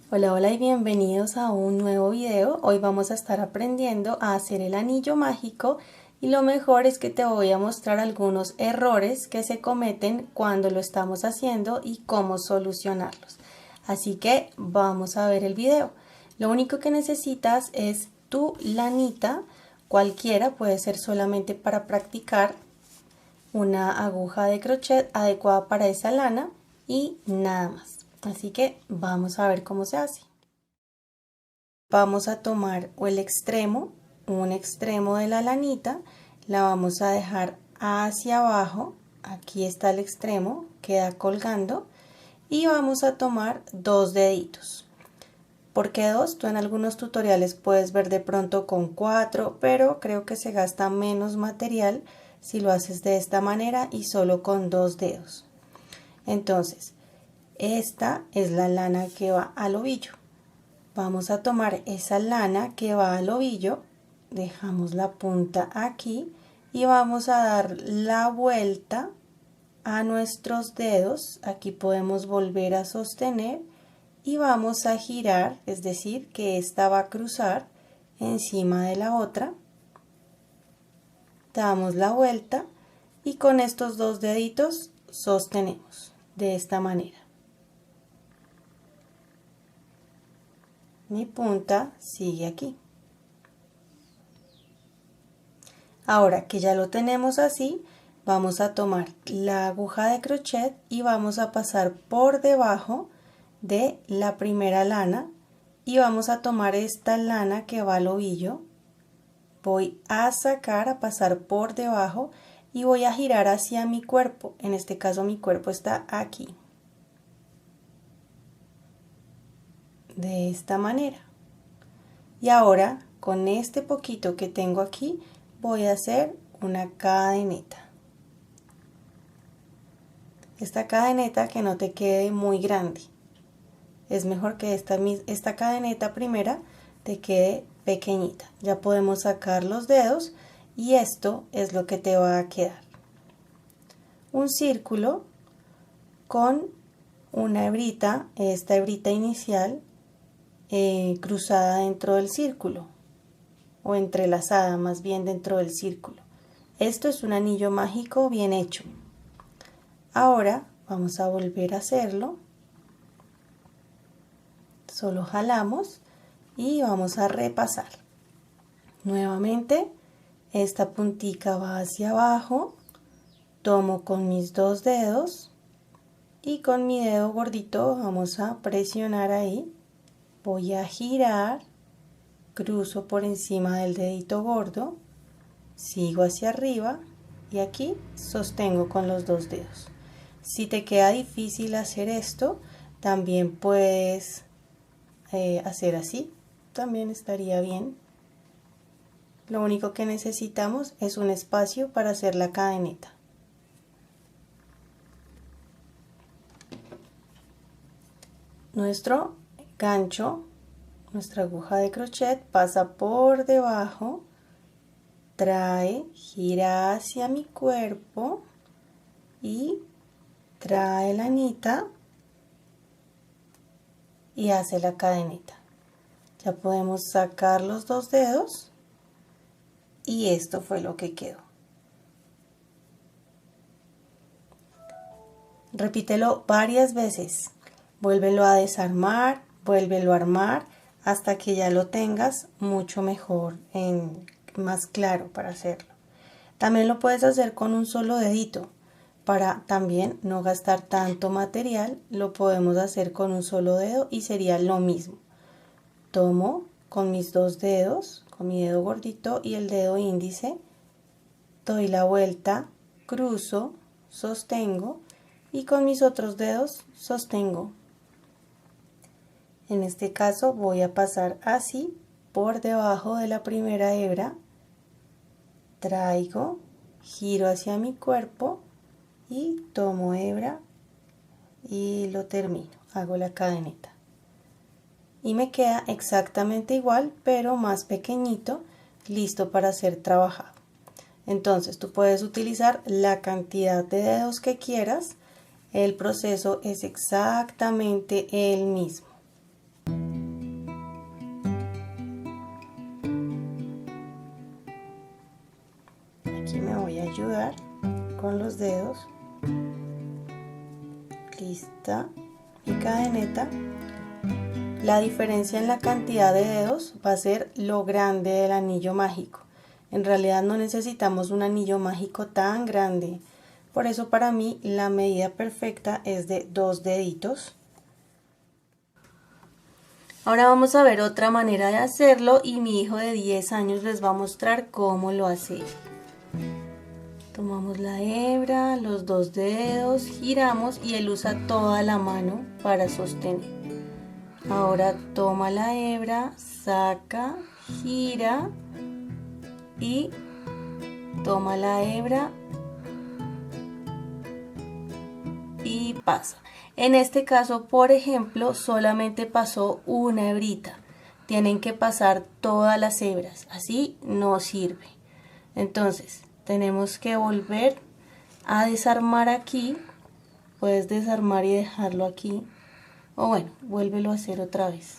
Hola, hola y bienvenidos a un nuevo video. Hoy vamos a estar aprendiendo a hacer el anillo mágico y lo mejor es que te voy a mostrar algunos errores que se cometen cuando lo estamos haciendo y cómo solucionarlos. Así que vamos a ver el video. Lo único que necesitas es tu lanita, cualquiera, puede ser solamente para practicar, una aguja de crochet adecuada para esa lana y nada más. Así que vamos a ver cómo se hace. Vamos a tomar un extremo de la lanita, la vamos a dejar hacia abajo, aquí está el extremo, queda colgando, y vamos a tomar dos deditos. ¿Por qué dos? Tú en algunos tutoriales puedes ver de pronto con 4, pero creo que se gasta menos material si lo haces de esta manera y solo con dos dedos. Entonces, esta es la lana que va al ovillo. Vamos a tomar esa lana que va al ovillo, dejamos la punta aquí y vamos a dar la vuelta a nuestros dedos. Aquí podemos volver a sostener y vamos a girar, es decir, que esta va a cruzar encima de la otra. Damos la vuelta y con estos dos deditos sostenemos de esta manera. Mi punta sigue aquí. Ahora que ya lo tenemos así, vamos a tomar la aguja de crochet y vamos a pasar por debajo de la primera lana y vamos a tomar esta lana que va al ovillo. Voy a sacar, a pasar por debajo y voy a girar hacia mi cuerpo. En este caso mi cuerpo está aquí. De esta manera. Y ahora con este poquito que tengo aquí voy a hacer una cadeneta. Esta cadeneta que no te quede muy grande. Es mejor que esta cadeneta primera te quede pequeñita. Ya podemos sacar los dedos y esto es lo que te va a quedar. Un círculo con una hebrita, esta hebrita inicial, cruzada dentro del círculo o entrelazada más bien dentro del círculo. Esto es un anillo mágico bien hecho. Ahora vamos a volver a hacerlo. Solo jalamos y vamos a repasar. Nuevamente esta puntica va hacia abajo, tomo con mis dos dedos y con mi dedo gordito vamos a presionar ahí. Voy a girar, cruzo por encima del dedito gordo, sigo hacia arriba y aquí sostengo con los dos dedos. Si te queda difícil hacer esto, también puedes hacer así, también estaría bien. Lo único que necesitamos es un espacio para hacer la cadeneta. Nuestro gancho, nuestra aguja de crochet pasa por debajo, trae, gira hacia mi cuerpo y trae la anita y hace la cadeneta. Ya podemos sacar los dos dedos y esto fue lo que quedó. Repítelo varias veces, vuélvelo a desarmar, vuélvelo a armar hasta que ya lo tengas mucho mejor, más claro para hacerlo. También lo puedes hacer con un solo dedito. Para también no gastar tanto material, lo podemos hacer con un solo dedo y sería lo mismo. Tomo con mis dos dedos, con mi dedo gordito y el dedo índice, doy la vuelta, cruzo, sostengo y con mis otros dedos sostengo. En este caso voy a pasar así por debajo de la primera hebra, traigo, giro hacia mi cuerpo y tomo hebra y lo termino, hago la cadeneta. Y me queda exactamente igual, pero más pequeñito, listo para ser trabajado. Entonces tú puedes utilizar la cantidad de dedos que quieras, el proceso es exactamente el mismo. con los dedos. Lista mi cadeneta. La diferencia en la cantidad de dedos va a ser lo grande del anillo mágico. En realidad no necesitamos un anillo mágico tan grande. Por eso para mí la medida perfecta es de 2 deditos. Ahora vamos a ver otra manera de hacerlo y mi hijo de 10 años les va a mostrar cómo lo hace. Tomamos la hebra, los 2 dedos, giramos y él usa toda la mano para sostener. Ahora toma la hebra, saca, gira y toma la hebra y pasa. En este caso, por ejemplo, solamente pasó una hebrita. Tienen que pasar todas las hebras, así no sirve. Entonces, tenemos que volver a desarmar aquí. Puedes desarmar y dejarlo aquí. O bueno, vuélvelo a hacer otra vez.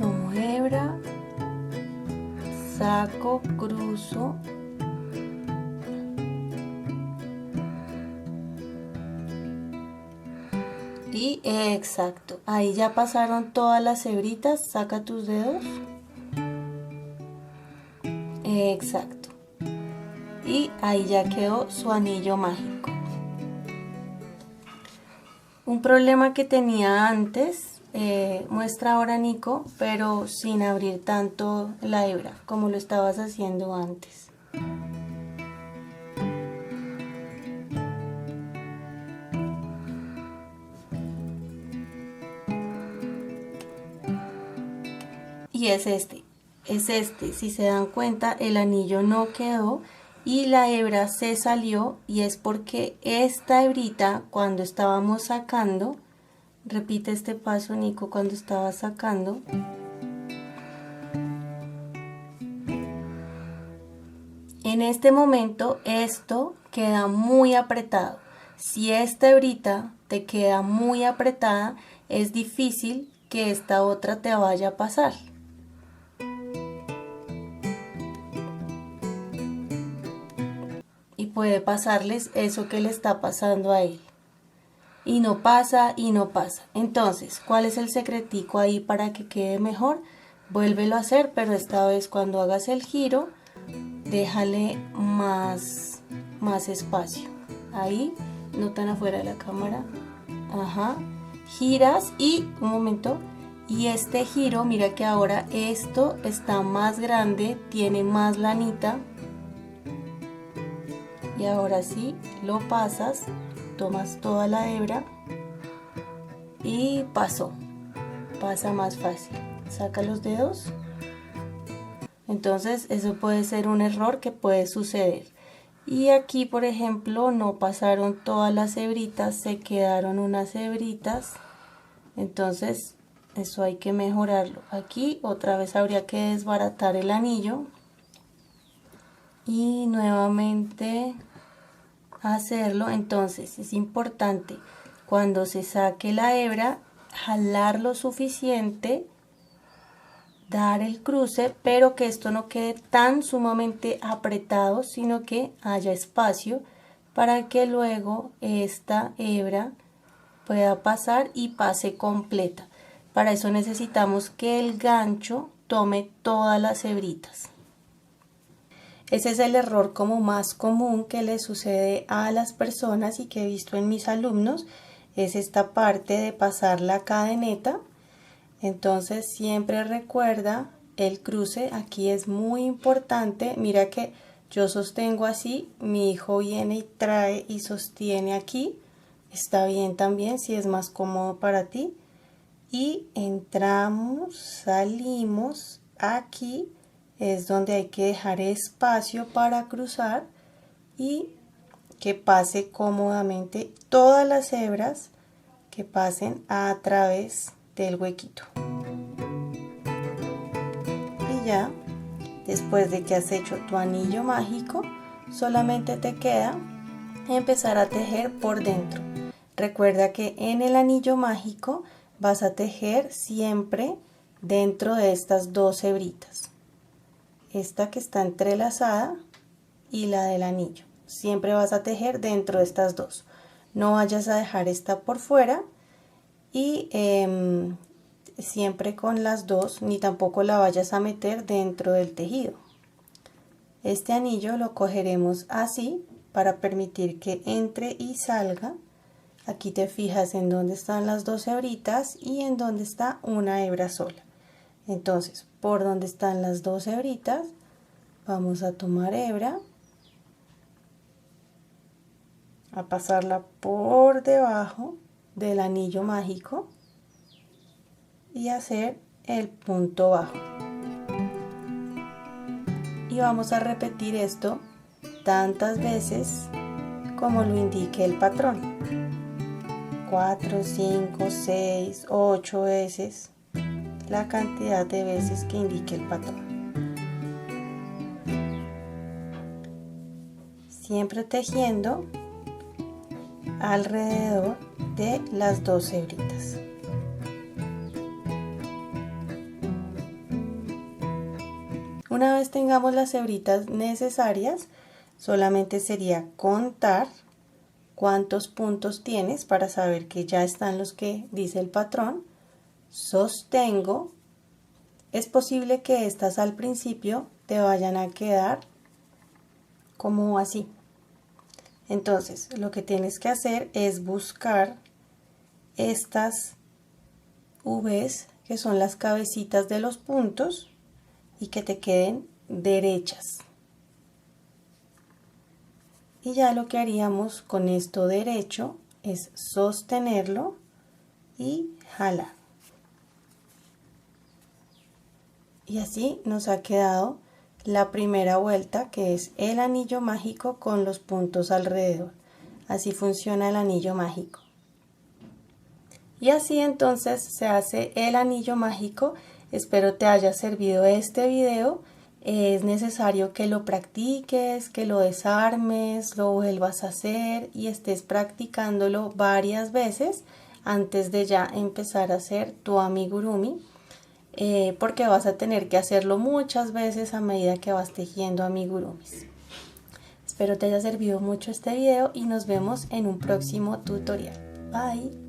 Tomo hebra, saco, cruzo. Y exacto, ahí ya pasaron todas las hebritas, saca tus dedos. Exacto. Y ahí ya quedó su anillo mágico. Un problema que tenía antes, muestra ahora Nico, pero sin abrir tanto la hebra como lo estabas haciendo antes. Y es este, si se dan cuenta el anillo no quedó y la hebra se salió y es porque esta hebrita cuando estábamos sacando, repite este paso Nico cuando estaba sacando, en este momento esto queda muy apretado. Si esta hebrita te queda muy apretada, es difícil que esta otra te vaya a pasar. Y puede pasarles eso que le está pasando a él. Y no pasa y no pasa. Entonces, ¿cuál es el secretico ahí para que quede mejor? Vuélvelo a hacer, pero esta vez cuando hagas el giro, déjale más espacio. Ahí, no tan afuera de la cámara. Ajá. Giras y, un momento, y este giro, mira que ahora esto está más grande, tiene más lanita. Y ahora sí, lo pasas, tomas toda la hebra y pasó. Pasa más fácil. Saca los dedos. Entonces eso puede ser un error que puede suceder. Y aquí por ejemplo no pasaron todas las hebritas, se quedaron unas hebritas. Entonces eso hay que mejorarlo. Aquí otra vez habría que desbaratar el anillo. Y nuevamente hacerlo. Entonces es importante cuando se saque la hebra jalar lo suficiente, dar el cruce, pero que esto no quede tan sumamente apretado, sino que haya espacio para que luego esta hebra pueda pasar y pase completa. Para eso necesitamos que el gancho tome todas las hebritas. Ese es el error como más común que le sucede a las personas y que he visto en mis alumnos, es esta parte de pasar la cadeneta. Entonces siempre recuerda el cruce, aquí es muy importante. Mira que yo sostengo así, mi hijo viene y trae y sostiene aquí, está bien también si es más cómodo para ti. Y entramos, salimos, aquí es donde hay que dejar espacio para cruzar y que pase cómodamente todas las hebras, que pasen a través del huequito. Y ya, después de que has hecho tu anillo mágico, solamente te queda empezar a tejer por dentro. Recuerda que en el anillo mágico vas a tejer siempre dentro de estas dos hebritas, esta que está entrelazada y la del anillo. Siempre vas a tejer dentro de estas dos, no vayas a dejar esta por fuera, y siempre con las dos, ni tampoco la vayas a meter dentro del tejido. Este anillo lo cogeremos así para permitir que entre y salga. Aquí te fijas en dónde están las dos hebritas y en dónde está una hebra sola. Entonces, por donde están las dos hebritas, vamos a tomar hebra, a pasarla por debajo del anillo mágico y hacer el punto bajo. Y vamos a repetir esto tantas veces como lo indique el patrón. 4, 5, 6, 8 veces, la cantidad de veces que indique el patrón. Siempre tejiendo alrededor de las dos hebritas. Una vez tengamos las hebritas necesarias, solamente sería contar cuántos puntos tienes para saber que ya están los que dice el patrón. Sostengo. Es posible que estas al principio te vayan a quedar como así. Entonces, lo que tienes que hacer es buscar estas V's, que son las cabecitas de los puntos, y que te queden derechas. Y ya lo que haríamos con esto derecho es sostenerlo y jalar. Y así nos ha quedado la primera vuelta, que es el anillo mágico con los puntos alrededor. Así funciona el anillo mágico. Y así entonces se hace el anillo mágico. Espero te haya servido este video. Es necesario que lo practiques, que lo desarmes, lo vuelvas a hacer y estés practicándolo varias veces antes de ya empezar a hacer tu amigurumi, porque vas a tener que hacerlo muchas veces a medida que vas tejiendo amigurumis. Espero te haya servido mucho este video y nos vemos en un próximo tutorial. Bye.